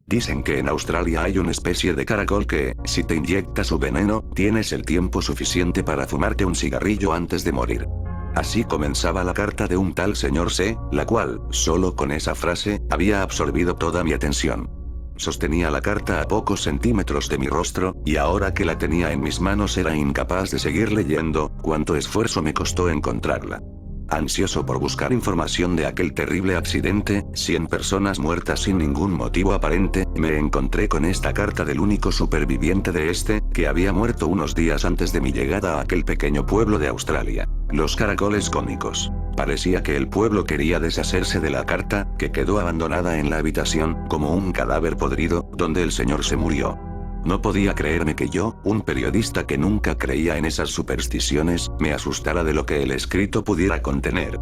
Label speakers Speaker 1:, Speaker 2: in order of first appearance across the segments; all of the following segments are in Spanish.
Speaker 1: Dicen que en Australia hay una especie de caracol que, si te inyecta su veneno, tienes el tiempo suficiente para fumarte un cigarrillo antes de morir. Así comenzaba la carta de un tal señor C, la cual, solo con esa frase, había absorbido toda mi atención. Sostenía la carta a pocos centímetros de mi rostro, y ahora que la tenía en mis manos era incapaz de seguir leyendo, cuánto esfuerzo me costó encontrarla. Ansioso por buscar información de aquel terrible accidente, 100 personas muertas sin ningún motivo aparente, me encontré con esta carta del único superviviente de este, que había muerto unos días antes de mi llegada a aquel pequeño pueblo de Australia. Los caracoles cónicos. Parecía que el pueblo quería deshacerse de la carta, que quedó abandonada en la habitación, como un cadáver podrido, donde el señor se murió. No podía creerme que yo, un periodista que nunca creía en esas supersticiones, me asustara de lo que el escrito pudiera contener.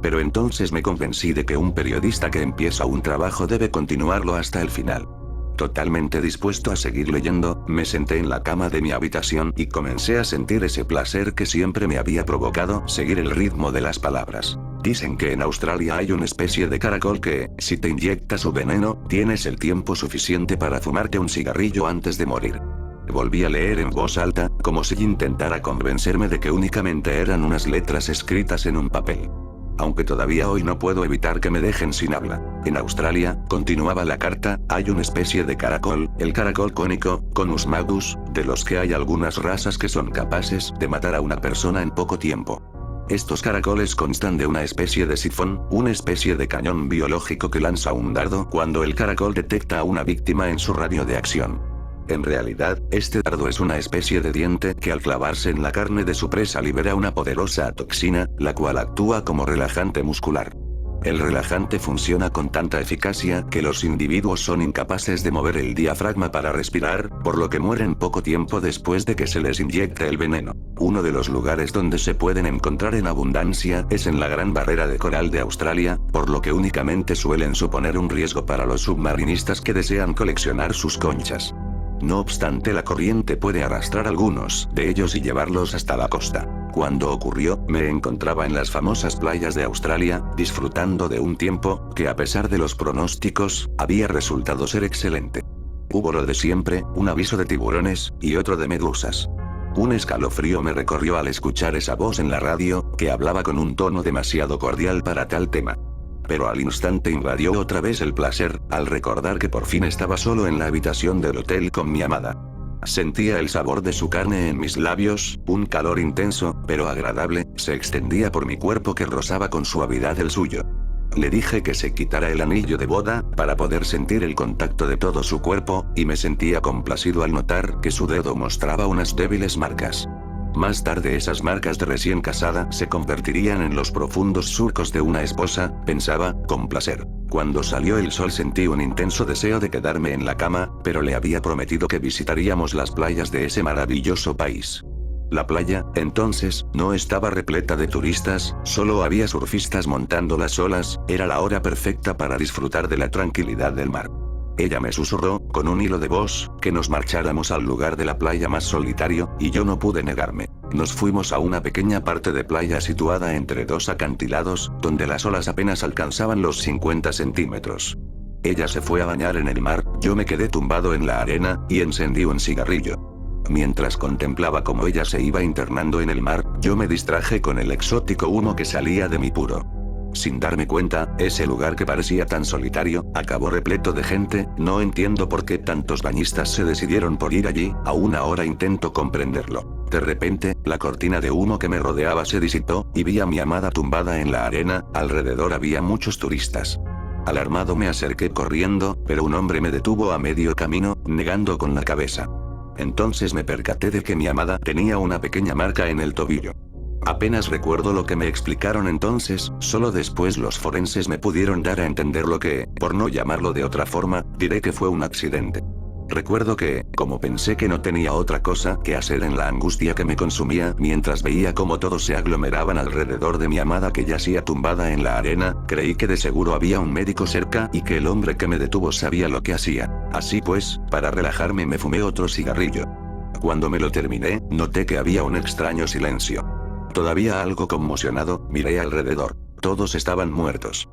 Speaker 1: Pero entonces me convencí de que un periodista que empieza un trabajo debe continuarlo hasta el final. Totalmente dispuesto a seguir leyendo, me senté en la cama de mi habitación y comencé a sentir ese placer que siempre me había provocado seguir el ritmo de las palabras. Dicen que en Australia hay una especie de caracol que, si te inyecta su veneno, tienes el tiempo suficiente para fumarte un cigarrillo antes de morir. Volví a leer en voz alta, como si intentara convencerme de que únicamente eran unas letras escritas en un papel. Aunque todavía hoy no puedo evitar que me dejen sin habla. En Australia, continuaba la carta, hay una especie de caracol, el caracol cónico, Conus magus, de los que hay algunas razas que son capaces de matar a una persona en poco tiempo. Estos caracoles constan de una especie de sifón, una especie de cañón biológico que lanza un dardo cuando el caracol detecta a una víctima en su radio de acción. En realidad, este dardo es una especie de diente que al clavarse en la carne de su presa libera una poderosa toxina, la cual actúa como relajante muscular. El relajante funciona con tanta eficacia que los individuos son incapaces de mover el diafragma para respirar, por lo que mueren poco tiempo después de que se les inyecte el veneno. Uno de los lugares donde se pueden encontrar en abundancia es en la Gran Barrera de Coral de Australia, por lo que únicamente suelen suponer un riesgo para los submarinistas que desean coleccionar sus conchas. No obstante, la corriente puede arrastrar algunos de ellos y llevarlos hasta la costa. Cuando ocurrió, me encontraba en las famosas playas de Australia, disfrutando de un tiempo, que a pesar de los pronósticos, había resultado ser excelente. Hubo lo de siempre, un aviso de tiburones, y otro de medusas. Un escalofrío me recorrió al escuchar esa voz en la radio, que hablaba con un tono demasiado cordial para tal tema. Pero al instante invadió otra vez el placer, al recordar que por fin estaba solo en la habitación del hotel con mi amada. Sentía el sabor de su carne en mis labios, un calor intenso, pero agradable, se extendía por mi cuerpo que rozaba con suavidad el suyo. Le dije que se quitara el anillo de boda, para poder sentir el contacto de todo su cuerpo, y me sentía complacido al notar que su dedo mostraba unas débiles marcas. Más tarde esas marcas de recién casada se convertirían en los profundos surcos de una esposa, pensaba, con placer. Cuando salió el sol sentí un intenso deseo de quedarme en la cama, pero le había prometido que visitaríamos las playas de ese maravilloso país. La playa, entonces, no estaba repleta de turistas, solo había surfistas montando las olas, era la hora perfecta para disfrutar de la tranquilidad del mar. Ella me susurró, con un hilo de voz, que nos marcháramos al lugar de la playa más solitario, y yo no pude negarme. Nos fuimos a una pequeña parte de playa situada entre dos acantilados, donde las olas apenas alcanzaban los 50 centímetros. Ella se fue a bañar en el mar, yo me quedé tumbado en la arena, y encendí un cigarrillo. Mientras contemplaba cómo ella se iba internando en el mar, yo me distraje con el exótico humo que salía de mi puro. Sin darme cuenta, ese lugar que parecía tan solitario, acabó repleto de gente, no entiendo por qué tantos bañistas se decidieron por ir allí, aún ahora intento comprenderlo. De repente, la cortina de humo que me rodeaba se disipó, y vi a mi amada tumbada en la arena, alrededor había muchos turistas. Alarmado me acerqué corriendo, pero un hombre me detuvo a medio camino, negando con la cabeza. Entonces me percaté de que mi amada tenía una pequeña marca en el tobillo. Apenas recuerdo lo que me explicaron entonces, solo después los forenses me pudieron dar a entender lo que, por no llamarlo de otra forma, diré que fue un accidente. Recuerdo que, como pensé que no tenía otra cosa que hacer en la angustia que me consumía mientras veía cómo todos se aglomeraban alrededor de mi amada que yacía tumbada en la arena, creí que de seguro había un médico cerca y que el hombre que me detuvo sabía lo que hacía. Así pues, para relajarme me fumé otro cigarrillo. Cuando me lo terminé, noté que había un extraño silencio. Todavía algo conmocionado, miré alrededor. Todos estaban muertos.